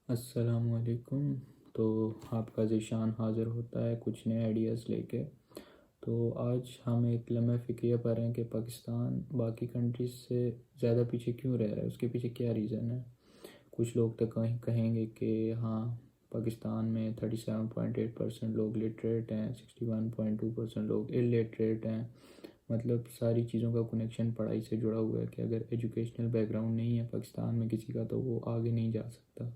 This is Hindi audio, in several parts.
अस्सलामुअलैकुम। तो आपका ज़ीशान हाज़िर होता है कुछ नए आइडियाज़ लेके। तो आज हम एक लम्हा फ़िक्रिया पर हैं कि पाकिस्तान बाकी कंट्रीज़ से ज़्यादा पीछे क्यों रह रहा है, उसके पीछे क्या रीज़न है। कुछ लोग तो कहीं कहेंगे कि हाँ, पाकिस्तान में 37.8% लोग लिटरेट हैं, 61.2% लोग इलिटरेट हैं। मतलब सारी चीज़ों का कनेक्शन पढ़ाई से जुड़ा हुआ है कि अगर एजुकेशनल बैकग्राउंड नहीं है पाकिस्तान में किसी का तो वो आगे नहीं जा सकता।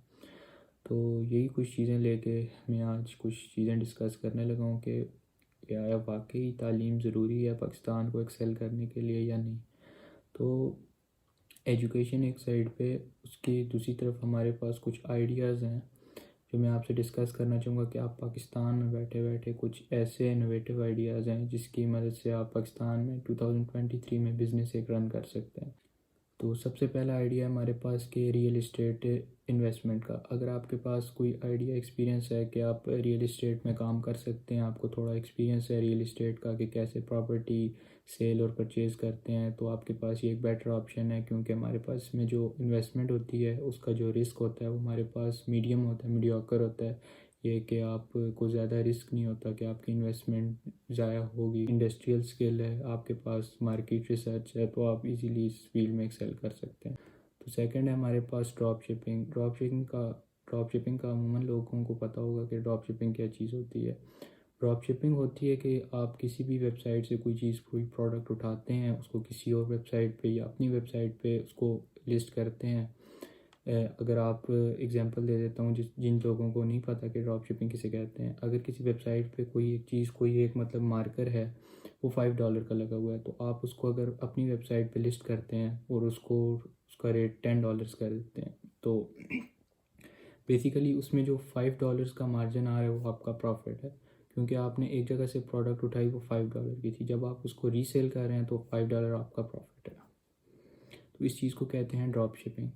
तो यही कुछ चीज़ें लेके मैं आज कुछ चीज़ें डिस्कस करने लगा हूँ कि क्या वाकई तालीम ज़रूरी है पाकिस्तान को एक्सेल करने के लिए या नहीं। तो एजुकेशन एक साइड पे, उसकी दूसरी तरफ हमारे पास कुछ आइडियाज़ हैं जो मैं आपसे डिस्कस करना चाहूँगा कि आप पाकिस्तान में बैठे बैठे कुछ ऐसे इनोवेटिव आइडियाज़ हैं जिसकी मदद से आप पाकिस्तान में 2023 में बिज़नेस एक रन कर सकते हैं। तो सबसे पहला आइडिया है हमारे पास कि रियल इस्टेट इन्वेस्टमेंट का। अगर आपके पास कोई आइडिया एक्सपीरियंस है कि आप रियल इस्टेट में काम कर सकते हैं, आपको थोड़ा एक्सपीरियंस है रियल इस्टेट का कि कैसे प्रॉपर्टी सेल और परचेज़ करते हैं, तो आपके पास ये एक बेटर ऑप्शन है। क्योंकि हमारे पास इसमें जो इन्वेस्टमेंट होती है उसका जो रिस्क होता है वो हमारे पास मीडियम होता है, मीडियोकर होता है। ये कि आपको ज़्यादा रिस्क नहीं होता कि आपकी इन्वेस्टमेंट ज़ाया होगी। इंडस्ट्रियल स्किल है, आपके पास मार्केट रिसर्च है, तो आप इजीली इस फील्ड में एक्सेल कर सकते हैं। तो सेकंड है हमारे पास ड्रॉप शिपिंग का अमूमन लोगों को पता होगा कि ड्रॉप शिपिंग क्या चीज़ होती है। ड्रॉप शिपिंग होती है कि आप किसी भी वेबसाइट से कोई चीज़, कोई प्रोडक्ट उठाते हैं, उसको किसी और वेबसाइट पे या अपनी वेबसाइट पे उसको लिस्ट करते हैं। अगर आप एग्जांपल दे देता हूँ, जिस जिन लोगों को नहीं पता कि ड्रॉप शिपिंग किसे कहते हैं। अगर किसी वेबसाइट पे कोई एक चीज़, कोई एक मतलब मार्कर है, वो $5 का लगा हुआ है, तो आप उसको अगर अपनी वेबसाइट पे लिस्ट करते हैं और उसका रेट $10 कर देते हैं, तो बेसिकली उसमें जो $5 का मार्जिन आ रहा है वो आपका प्रॉफिट है। क्योंकि आपने एक जगह से प्रोडक्ट उठाई, वो $5 की थी, जब आप उसको रीसेल कर रहे हैं तो $5 आपका प्रॉफिट है। तो इस चीज़ को कहते हैं ड्रॉप शिपिंग।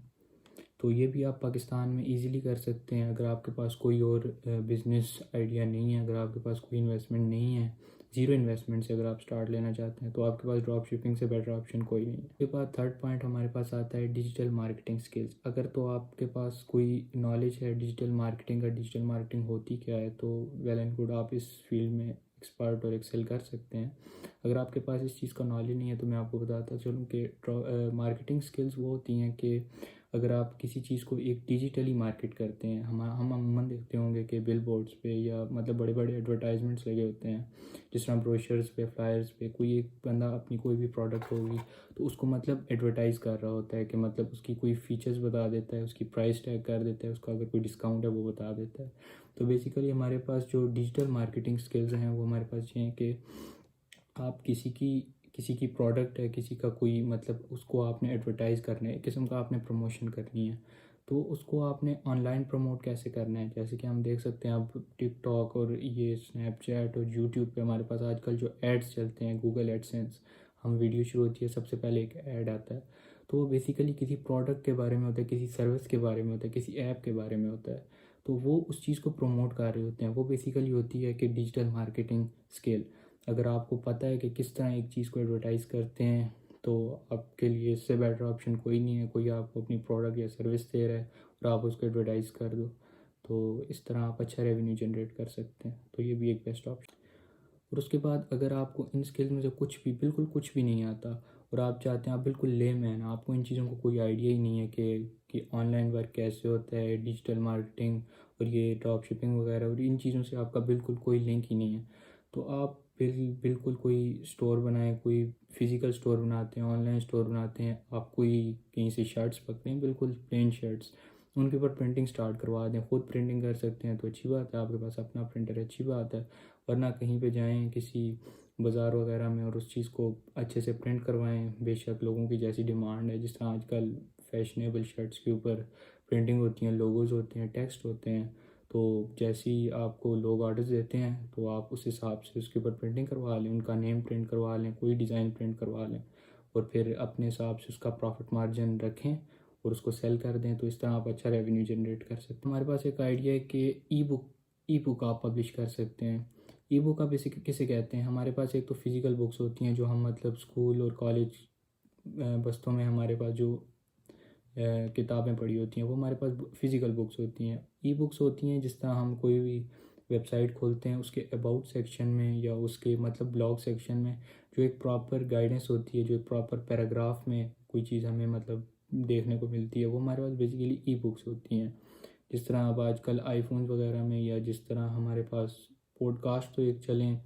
तो ये भी आप पाकिस्तान में इजीली कर सकते हैं अगर आपके पास कोई और बिज़नेस आइडिया नहीं है, अगर आपके पास कोई इन्वेस्टमेंट नहीं है। ज़ीरो इन्वेस्टमेंट से अगर आप स्टार्ट लेना चाहते हैं तो आपके पास ड्रॉप शिपिंग से बेटर ऑप्शन कोई नहीं है। उसके बाद थर्ड पॉइंट हमारे पास आता है डिजिटल मार्केटिंग स्किल्स। अगर तो आपके पास कोई नॉलेज है डिजिटल मार्केटिंग का, डिजिटल मार्केटिंग होती क्या है, तो वेल एंड गुड, आप इस फील्ड में एक्सपर्ट और एक्सेल कर सकते हैं। अगर आपके पास इस चीज़ का नॉलेज नहीं है तो मैं आपको बताता चलूँ कि मार्केटिंग स्किल्स वो होती हैं कि अगर आप किसी चीज़ को एक डिजिटली मार्केट करते हैं, हम अमूमन देखते होंगे कि बिल बोर्ड्स पे या मतलब बड़े बड़े एडवर्टाइजमेंट्स लगे होते हैं, जिस तरह ब्रोशर्स पे, फ्लायर्स पे कोई एक बंदा अपनी कोई भी प्रोडक्ट होगी तो उसको मतलब एडवर्टाइज़ कर रहा होता है कि मतलब उसकी कोई फीचर्स बता देता है, उसकी प्राइस टैग कर देता है, उसका अगर कोई डिस्काउंट है वो बता देता है। तो बेसिकली हमारे पास जो डिजिटल मार्केटिंग स्किल्स हैं वो हमारे पास ये हैं कि आप किसी की प्रोडक्ट है, किसी का कोई मतलब उसको आपने एडवर्टाइज़ करना है, एक किस्म का आपने प्रमोशन करनी है, तो उसको आपने ऑनलाइन प्रमोट कैसे करना है। जैसे कि हम देख सकते हैं अब टिकटॉक और ये स्नैपचैट और यूट्यूब पे हमारे पास आजकल जो एड्स चलते हैं, गूगल एडसेंस, हम वीडियो शुरू होती है सबसे पहले एक ऐड आता है। तो वो बेसिकली किसी प्रोडक्ट के बारे में होता है, किसी सर्विस के बारे में होता है, किसी ऐप के बारे में होता है। तो वो उस चीज़ को प्रमोट कर रहे होते हैं। वो बेसिकली होती है कि डिजिटल मार्केटिंग स्किल। अगर आपको पता है कि किस तरह एक चीज़ को एडवर्टाइज़ करते हैं तो आपके लिए इससे बेटर ऑप्शन कोई नहीं है। कोई आपको अपनी प्रोडक्ट या सर्विस दे रहा है और आप उसको एडवर्टाइज़ कर दो, तो इस तरह आप अच्छा रेवेन्यू जनरेट कर सकते हैं। तो ये भी एक बेस्ट ऑप्शन। और उसके बाद अगर आपको इन स्किल्स में से कुछ भी, बिल्कुल कुछ भी नहीं आता और आप चाहते हैं, आप बिल्कुल लेमैन, आपको इन चीज़ों को कोई आइडिया ही नहीं है कि ऑनलाइन वर्क कैसे होता है, डिजिटल मार्केटिंग और ये ड्रॉप शिपिंग वगैरह, और इन चीज़ों से आपका बिल्कुल कोई लिंक ही नहीं है, तो आप बिल्कुल कोई स्टोर बनाएं, कोई फिज़िकल स्टोर बनाते हैं, ऑनलाइन स्टोर बनाते हैं, आप कोई कहीं से शर्ट्स पकड़ें, बिल्कुल प्लेन शर्ट्स, उनके ऊपर प्रिंटिंग स्टार्ट करवा दें। खुद प्रिंटिंग कर सकते हैं तो अच्छी बात है, आपके पास अपना प्रिंटर है, अच्छी बात है। वरना कहीं पे जाएं किसी बाज़ार वगैरह में और उस चीज़ को अच्छे से प्रिंट करवाएं। बेशक लोगों की जैसी डिमांड है, जिस तरह आजकल फैशनेबल शर्ट्स के ऊपर प्रिंटिंग होती हैं, लोगोज होते हैं, टेक्स्ट होते हैं, तो जैसे ही आपको लोग ऑर्डर्स देते हैं तो आप उस हिसाब से उसके ऊपर प्रिंटिंग करवा लें, उनका नेम प्रिंट करवा लें, कोई डिज़ाइन प्रिंट करवा लें और फिर अपने हिसाब से उसका प्रॉफिट मार्जिन रखें और उसको सेल कर दें। तो इस तरह आप अच्छा रेवेन्यू जनरेट कर सकते हैं। हमारे पास एक आइडिया है कि ई बुक आप पब्लिश कर सकते हैं। ई बुक आप बेसिक किसे कहते हैं, हमारे पास एक तो फिज़िकल बुक्स होती हैं जो हम मतलब स्कूल और कॉलेज बस्तों में हमारे पास जो किताबें पढ़ी होती हैं, वो हमारे पास फ़िज़िकल बुक्स होती हैं। ई बुक्स होती हैं जिस तरह हम कोई भी वेबसाइट खोलते हैं उसके अबाउट सेक्शन में या उसके मतलब ब्लॉग सेक्शन में जो एक प्रॉपर गाइडेंस होती है, जो एक प्रॉपर पैराग्राफ में कोई चीज़ हमें मतलब देखने को मिलती है, वो हमारे पास बेसिकली ई बुक्स होती हैं। जिस तरह अब आजकल आईफोन वगैरह में या जिस तरह हमारे पास पॉडकास्ट तो एक चलें,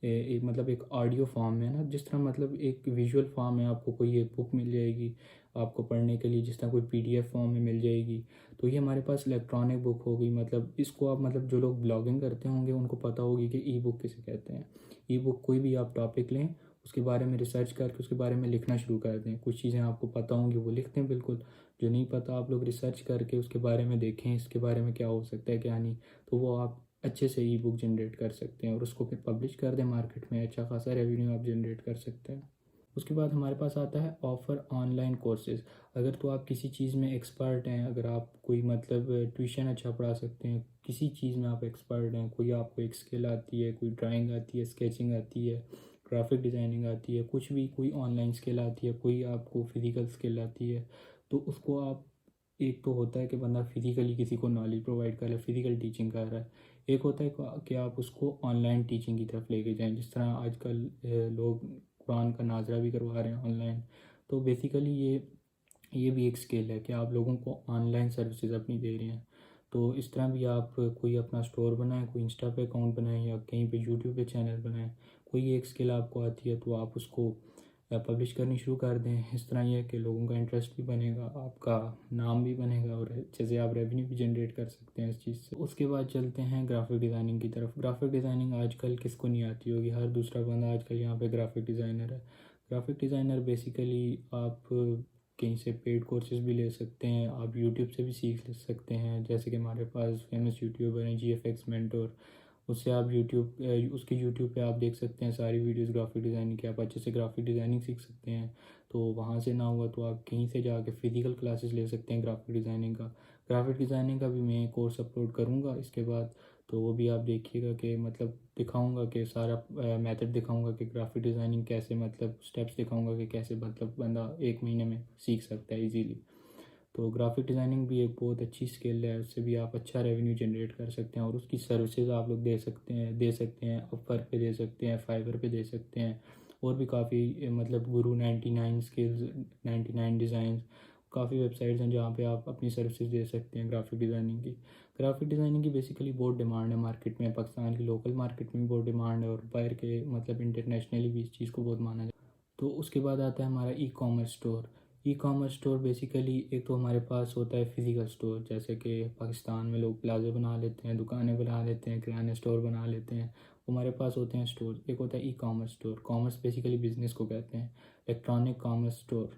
एक मतलब एक ऑडियो फॉर्म में ना, जिस तरह मतलब एक विजुअल फॉर्म में आपको कोई एक बुक मिल जाएगी आपको पढ़ने के लिए, जिस तरह कोई पीडीएफ फॉर्म में मिल जाएगी, तो ये हमारे पास इलेक्ट्रॉनिक बुक हो गई। मतलब इसको आप मतलब जो लोग ब्लॉगिंग करते होंगे उनको पता होगी कि ई बुक किसे कहते हैं। ई बुक कोई भी आप टॉपिक लें, उसके बारे में रिसर्च करके उसके बारे में लिखना शुरू कर दें। कुछ चीज़ें आपको पता होंगी वो लिख दें बिल्कुल, जो नहीं पता आप लोग रिसर्च करके उसके बारे में देखें, इसके बारे में क्या हो सकता है क्या नहीं, तो वो आप अच्छे से ई बुक जनरेट कर सकते हैं और उसको फिर पब्लिश कर दें मार्केट में, अच्छा खासा रेवेन्यू आप जनरेट कर सकते हैं। उसके बाद हमारे पास आता है ऑफ़र ऑनलाइन कोर्सेज़। अगर तो आप किसी चीज़ में एक्सपर्ट हैं, अगर आप कोई मतलब ट्यूशन अच्छा पढ़ा सकते हैं, किसी चीज़ में आप एक्सपर्ट हैं, कोई आपको एक स्किल आती है, कोई ड्राइंग आती है, स्केचिंग आती है, ग्राफिक डिज़ाइनिंग आती है, कुछ भी कोई ऑनलाइन स्किल आती है, कोई आपको फिज़िकल स्किल आती है, तो उसको आप, एक तो होता है कि बंदा फिज़िकली किसी को नॉलेज प्रोवाइड कर रहा है, फिज़िकल टीचिंग कर रहा है। एक होता है कि आप उसको ऑनलाइन टीचिंग की तरफ लेके जाएँ, जिस तरह आजकल लोग कुरान का नाज़रा भी करवा रहे हैं ऑनलाइन। तो बेसिकली ये भी एक स्किल है कि आप लोगों को ऑनलाइन सर्विसेज अपनी दे रहे हैं। तो इस तरह भी आप कोई अपना स्टोर बनाएं, कोई इंस्टा पे अकाउंट बनाएं या कहीं पे यूट्यूब पे चैनल बनाएं। कोई एक स्किल आपको आती है तो आप उसको पब्लिश करनी शुरू कर दें। इस तरह यह है कि लोगों का इंटरेस्ट भी बनेगा, आपका नाम भी बनेगा और अच्छे से आप रेवेन्यू भी जनरेट कर सकते हैं इस चीज़ से। उसके बाद चलते हैं ग्राफिक डिज़ाइनिंग की तरफ। ग्राफिक डिज़ाइनिंग आजकल किसको नहीं आती होगी, हर दूसरा बंदा आजकल यहाँ पे ग्राफिक डिज़ाइनर है। ग्राफिक डिज़ाइनर बेसिकली आप कहीं से पेड कोर्सेज भी ले सकते हैं, आप यूट्यूब से भी सीख सकते हैं। जैसे कि हमारे पास फेमस यूट्यूबर हैं GFX मेंटोर, उससे आप उसके यूट्यूब पे आप देख सकते हैं सारी वीडियोस ग्राफिक डिज़ाइनिंग की, आप अच्छे से ग्राफिक डिज़ाइनिंग सीख सकते हैं। तो वहाँ से ना हुआ तो आप कहीं से जाके फिज़िकल क्लासेस ले सकते हैं ग्राफिक डिज़ाइनिंग का। ग्राफिक डिज़ाइनिंग का भी मैं कोर्स अपलोड करूँगा इसके बाद, तो वो भी आप देखिएगा कि मतलब दिखाऊंगा कि सारा मेथड दिखाऊंगा कि ग्राफिक डिज़ाइनिंग कैसे, मतलब स्टेप्स दिखाऊंगा कि कैसे मतलब बंदा 1 महीने में सीख सकता है इजीली। तो ग्राफिक डिज़ाइनिंग भी एक बहुत अच्छी स्किल है, उससे भी आप अच्छा रेवेन्यू जनरेट कर सकते हैं और उसकी सर्विसेज आप लोग दे सकते हैं अपवर्क पे दे सकते हैं, फाइवर पे दे सकते हैं। और भी काफ़ी मतलब गुरु 99 स्किल्स, 99 डिज़ाइन, काफ़ी वेबसाइट्स हैं जहाँ पे आप अपनी सर्विसेज दे सकते हैं ग्राफिक डिज़ाइनिंग की। ग्राफिक डिज़ाइनिंग की बेसिकली बहुत डिमांड है मार्केट में, पाकिस्तान की लोकल मार्केट में भी बहुत डिमांड है और बाहर के मतलब इंटरनेशनली भी इस चीज़ को बहुत माना जाता है। तो उसके बाद आता है हमारा e commerce store. E commerce store basically एक तो हमारे पास होता है फिज़िकल स्टोर, जैसे कि पाकिस्तान में लोग प्लाज़े बना लेते हैं, दुकानें बना लेते हैं, किराने स्टोर बना लेते हैं, हमारे पास होते हैं स्टोर। एक होता है e commerce store, commerce basically business को कहते हैं, इलेक्ट्रॉनिक कॉमर्स स्टोर।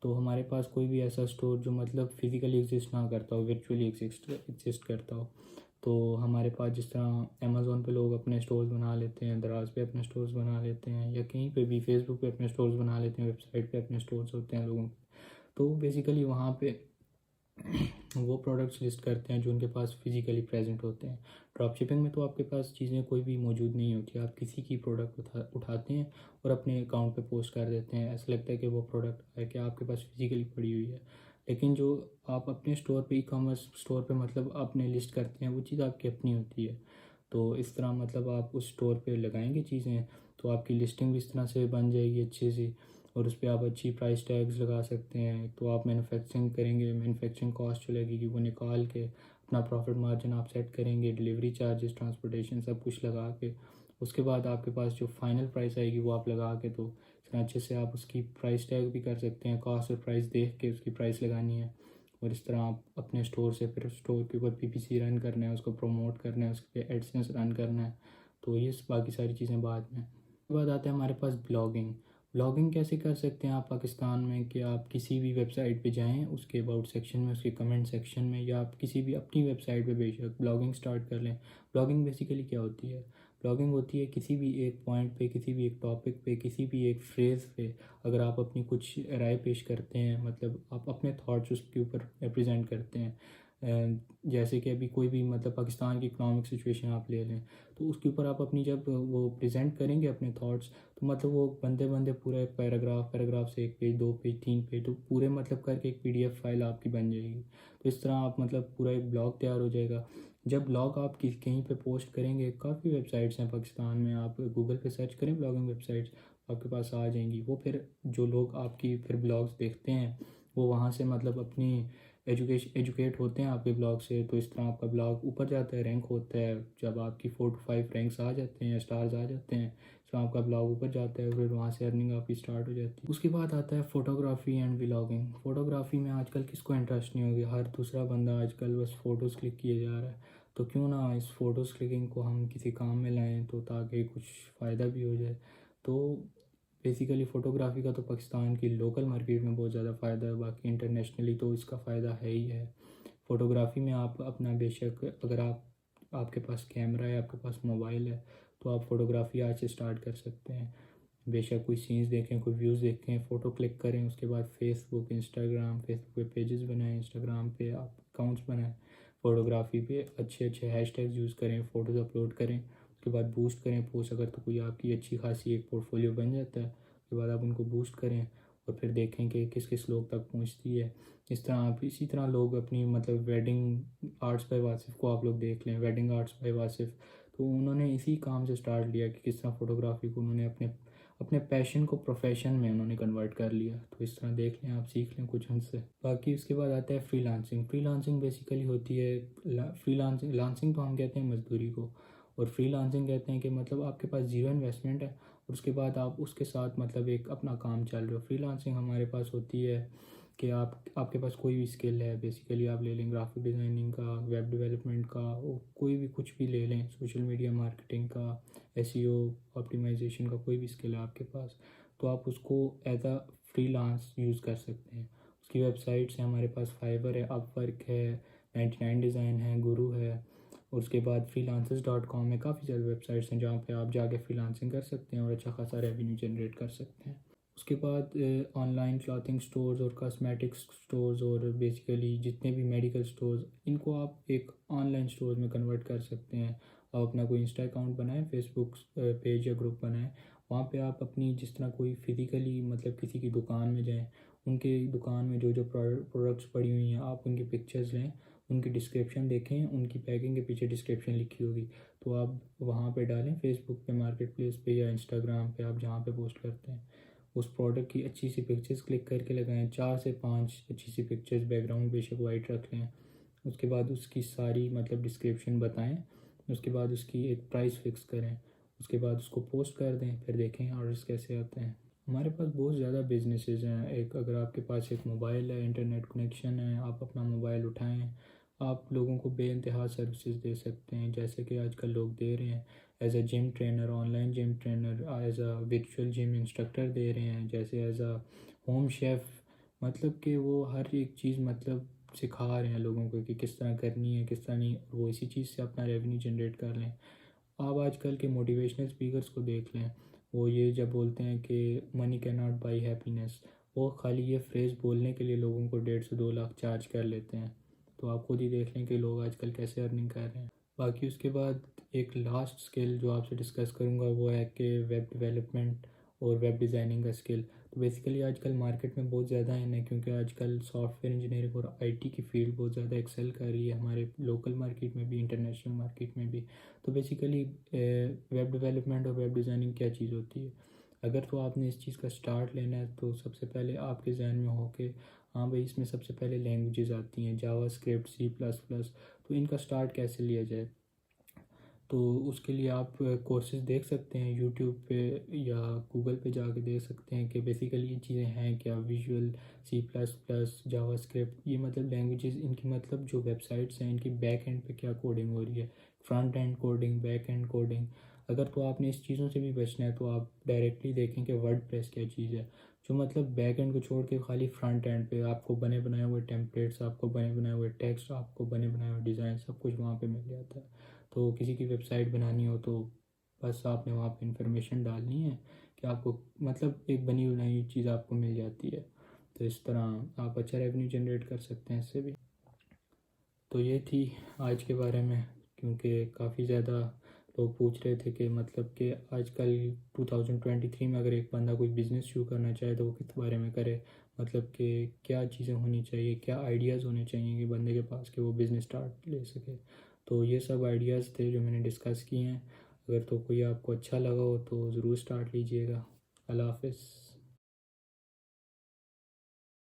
तो हमारे पास कोई भी ऐसा स्टोर जो मतलब फिज़िकली एग्जिस्ट ना करता हो, वर्चुअली एग्जिस्ट करता हो। तो हमारे पास जिस तरह अमेज़ोन पे लोग अपने स्टोर्स बना लेते हैं, दराज पे अपने स्टोर्स बना लेते हैं, या कहीं पे भी फेसबुक पे अपने स्टोर्स बना लेते हैं, वेबसाइट पे अपने स्टोर्स होते हैं लोगों के, तो बेसिकली वहाँ पे वो प्रोडक्ट्स लिस्ट करते हैं जो उनके पास फिजिकली प्रेजेंट होते हैं। ड्रॉप शिपिंग में तो आपके पास चीज़ें कोई भी मौजूद नहीं होती, आप किसी की प्रोडक्ट उठाते हैं और अपने अकाउंट पे पोस्ट कर देते हैं, ऐसा लगता है कि वो प्रोडक्ट है कि आपके पास फिजिकली पड़ी हुई है। लेकिन जो आप अपने स्टोर पे, ई कॉमर्स स्टोर पे मतलब अपने लिस्ट करते हैं, वो चीज़ आपकी अपनी होती है। तो इस तरह मतलब आप उस स्टोर पे लगाएंगे चीज़ें तो आपकी लिस्टिंग भी इस तरह से बन जाएगी अच्छी सी, और उस पर आप अच्छी प्राइस टैग्स लगा सकते हैं। तो आप मैन्युफैक्चरिंग करेंगे, मैन्युफैक्चरिंग कॉस्ट जो लगेगी वो निकाल के अपना प्रॉफिट मार्जिन आप सेट करेंगे, डिलीवरी चार्जेस, ट्रांसपोर्टेशन सब कुछ लगा के, उसके बाद आपके पास जो फाइनल प्राइस आएगी वो आप लगा के, तो इस तरह अच्छे से आप उसकी प्राइस टैग भी कर सकते हैं, कॉस्ट और प्राइस देख के उसकी प्राइस लगानी है। और इस तरह आप अपने स्टोर से फिर स्टोर के ऊपर PPC रन करना है, उसको प्रमोट करना है, उसके एडसेंस रन करना है। तो ये बाकी सारी चीज़ें बाद में। उसके बाद आता है हमारे पास ब्लॉगिंग। ब्लॉगिंग कैसे कर सकते हैं आप पाकिस्तान में, कि आप किसी भी वेबसाइट पे जाएं, उसके अबाउट सेक्शन में, उसके कमेंट सेक्शन में, या आप किसी भी अपनी वेबसाइट पे बेशक ब्लॉगिंग स्टार्ट कर लें। ब्लॉगिंग बेसिकली क्या होती है? ब्लॉगिंग होती है किसी भी एक पॉइंट पे, किसी भी एक टॉपिक पे, किसी भी एक फ्रेज़ पे अगर आप अपनी कुछ राय पेश करते हैं, मतलब आप अपने थॉट्स उसके ऊपर रिप्रेजेंट करते हैं। जैसे कि अभी कोई भी मतलब पाकिस्तान की इकोनॉमिक सिचुएशन आप ले लें, तो उसके ऊपर आप अपनी जब वो प्रेजेंट करेंगे अपने थॉट्स, तो मतलब वो बंदे पूरा एक पैराग्राफ से 1 पेज 2 पेज 3 पेज तो पूरे मतलब करके एक PDF फाइल आपकी बन जाएगी। तो इस तरह आप मतलब पूरा एक ब्लॉग तैयार हो जाएगा। जब ब्लॉग आप कहीं पे पोस्ट करेंगे, काफ़ी वेबसाइट्स हैं पाकिस्तान में, आप गूगल पे सर्च करें ब्लॉगिंग वेबसाइट्स, आपके पास आ जाएंगी। वो फिर जो लोग आपकी फिर ब्लॉग्स देखते हैं, वो वहाँ से मतलब अपनी एजुकेट होते हैं आपके ब्लॉग से। तो इस तरह आपका ब्लॉग ऊपर जाता है, रैंक होता है। जब आपकी 4 to 5 रैंक्स आ जाते हैं, स्टार्स आ जाते हैं, तो आपका ब्लॉग ऊपर जाता है, फिर वहाँ से अर्निंग आपकी स्टार्ट हो जाती है। उसके बाद आता है फ़ोटोग्राफी एंड व्लॉगिंग। फ़ोटोग्राफी में आजकल किसको इंटरेस्ट नहीं होगी, हर दूसरा बंदा आजकल बस फ़ोटोज़ क्लिक किए जा रहा है। तो क्यों ना इस फ़ोटोज़ क्लिकिंग को हम किसी काम में लाएँ, तो ताकि कुछ फ़ायदा भी हो जाए। तो बेसिकली फ़ोटोग्राफी का तो पाकिस्तान की लोकल मार्केट में बहुत ज़्यादा फ़ायदा है, बाकी इंटरनेशनली तो इसका फ़ायदा है ही है। फ़ोटोग्राफी में आप अपना बेशक अगर आपके पास कैमरा है, आपके पास मोबाइल है, तो आप फ़ोटोग्राफी आज से स्टार्ट कर सकते हैं। बेशक कोई सीन्स देखें, कोई व्यूज़ देखें, फ़ोटो क्लिक करें, उसके बाद फेसबुक पे पेजेस बनाएं, इंस्टाग्राम पे आप अकाउंट्स बनाएं, फ़ोटोग्राफी पे अच्छे अच्छे हैशटैग्स यूज़ करें, फ़ोटोज़ अपलोड करें, उसके बाद बूस्ट करें पोस्ट। अगर तो कोई आपकी अच्छी खासी एक पोर्टफोलियो बन जाता है, उसके बाद आप उनको बूस्ट करें और फिर देखें कि किस किस लोग तक पहुंचती है। इसी तरह लोग अपनी मतलब वेडिंग आर्ट्स बाय वासिफ़ को आप लोग देख लें, वेडिंग आर्ट्स बाय वासिफ़, तो उन्होंने इसी काम से स्टार्ट लिया कि किस तरह फ़ोटोग्राफी को उन्होंने अपने अपने पैशन को प्रोफेशन में उन्होंने कन्वर्ट कर लिया। तो इस तरह देख लें, आप सीख लें कुछ उनसे। बाकी उसके बाद आता है फ्रीलांसिंग। फ्रीलांसिंग बेसिकली होती है फ्रीलांसिंग तो हम कहते हैं मजदूरी को, और फ्रीलांसिंग कहते हैं कि मतलब आपके पास ज़ीरो इन्वेस्टमेंट है और उसके बाद आप उसके साथ मतलब एक अपना काम चल रहे हो। फ्रीलांसिंग हमारे पास होती है कि आपके पास कोई भी स्किल है, बेसिकली आप ले लें ग्राफिक डिज़ाइनिंग का, वेब डेवलपमेंट का, कोई भी कुछ भी ले लें, सोशल मीडिया मार्केटिंग का, एसईओ ऑप्टिमाइजेशन का कोई भी स्किल है आपके पास, तो आप उसको एज अ फ्रीलांस यूज़ कर सकते हैं। उसकी वेबसाइट्स हैं हमारे पास, फाइवर है, अपवर्क है, 99 डिज़ाइन है, गुरु है, और उसके बाद freelancers.com में काफ़ी सारी वेबसाइट्स हैं जहाँ पे आप जाके फ्रीलांसिंग कर सकते हैं और अच्छा खासा रेवेन्यू जनरेट कर सकते हैं। उसके बाद ऑनलाइन क्लॉथिंग स्टोर्स और कॉस्मेटिक्स स्टोर्स और बेसिकली जितने भी मेडिकल स्टोर्स, इनको आप एक ऑनलाइन स्टोर में कन्वर्ट कर सकते हैं। आप अपना कोई इंस्टा अकाउंट बनाएं, फेसबुक पेज या ग्रुप बनाएं, वहाँ पे आप अपनी जिस तरह कोई फिज़िकली मतलब किसी की दुकान में जाएं, उनके दुकान में जो जो प्रोडक्ट्स पड़ी हुई हैं आप उनकी पिक्चर्स लें, उनकी डिस्क्रिप्शन देखें, उनकी पैकिंग के पीछे डिस्क्रिप्शन लिखी होगी, तो आप वहाँ पे डालें, फेसबुक पे मार्केट प्लेस पे या इंस्टाग्राम पे आप जहाँ पे पोस्ट करते हैं, उस प्रोडक्ट की अच्छी सी पिक्चर्स क्लिक करके लगाएं, 4 से 5 अच्छी सी पिक्चर्स, बैकग्राउंड बेशक वाइट रख लें। उसके बाद उसकी सारी मतलब डिस्क्रिप्शन बताएं, उसके बाद उसकी एक प्राइस फिक्स करें, उसके बाद उसको पोस्ट कर दें, फिर देखें ऑर्डर्स कैसे आते हैं। हमारे पास बहुत ज़्यादा बिजनेसेस हैं। एक अगर आपके पास एक मोबाइल है, इंटरनेट कनेक्शन है, आप अपना मोबाइल उठाएं, आप लोगों को बेइंतहा सर्विसेज दे सकते हैं, जैसे कि आजकल लोग दे रहे हैं as a gym trainer, online gym trainer, as a virtual gym instructor दे रहे हैं, जैसे एज अ होम शेफ़, मतलब कि वो हर एक चीज़ मतलब सिखा रहे हैं लोगों को कि किस तरह करनी है, किस तरह नहीं, और वो इसी चीज़ से अपना रेवेन्यू जनरेट कर लें। आप आजकल के मोटिवेशनल स्पीकर्स को देख लें, वो ये जब बोलते हैं कि money can not by happiness, वो खाली ये फ्रेज़ बोलने के लिए लोगों को 1.5 से 2 लाख चार्ज कर लेते हैं। तो आप खुद ही देख लें कि लोग आजकल कैसे अर्निंग कर रहे हैं। बाकी उसके बाद एक लास्ट स्किल जो आपसे डिस्कस करूँगा वो है कि वेब डेवलपमेंट और वेब डिज़ाइनिंग का स्किल। तो बेसिकली आजकल मार्केट में बहुत ज़्यादा है, क्योंकि आजकल सॉफ्टवेयर इंजीनियरिंग और आईटी की फील्ड बहुत ज़्यादा एक्सेल कर रही है हमारे लोकल मार्केट में भी, इंटरनेशनल मार्केट में भी। तो बेसिकली वेब डेवलपमेंट और वेब डिज़ाइनिंग क्या चीज़ होती है, अगर तो आपने इस चीज़ का स्टार्ट लेना है तो सबसे पहले आपके जहन में हो कि हाँ भाई इसमें सबसे पहले लैंग्वेजेस आती हैं, जावा स्क्रिप्ट, C++, तो इनका स्टार्ट कैसे लिया जाए। तो उसके लिए आप कोर्सेज़ देख सकते हैं यूट्यूब पे या गूगल पे जाके देख सकते हैं कि बेसिकली ये चीज़ें हैं क्या, विजुअल, C++, जावा स्क्रिप्ट, ये मतलब लैंग्वेजेस, इनकी मतलब जो वेबसाइट्स हैं इनकी बैक एंड पे क्या कोडिंग हो रही है, front end coding, back and coding. अगर तो आपने इस चीज़ों से भी बचना है तो आप डायरेक्टली देखें कि वर्डप्रेस क्या चीज़ है, जो मतलब बैक एंड को छोड़ के खाली फ्रंट एंड पे आपको बने बनाए हुए टेम्पलेट्स, आपको बने बनाए हुए टेक्स्ट, आपको बने बनाए हुए डिज़ाइन, सब कुछ वहाँ पे मिल जाता है। तो किसी की वेबसाइट बनानी हो तो बस आपने वहाँ पे इंफॉर्मेशन डालनी है कि आपको मतलब एक बनी बनाई चीज़ आपको मिल जाती है। तो इस तरह आप अच्छा रेवेन्यू जनरेट कर सकते हैं इससे भी। तो ये थी आज के बारे में, क्योंकि काफ़ी ज़्यादा लोग पूछ रहे थे कि मतलब कि आजकल 2023 में अगर एक बंदा कोई बिज़नेस शुरू करना चाहे तो वो किस बारे में करे, मतलब कि क्या चीज़ें होनी चाहिए, क्या आइडियाज़ होने चाहिए कि बंदे के पास कि वो बिज़नेस स्टार्ट ले सके। तो ये सब आइडियाज़ थे जो मैंने डिस्कस किए हैं। अगर तो कोई आपको अच्छा लगा हो तो ज़रूर स्टार्ट लीजिएगा। अल्लाह हाफ़िज़।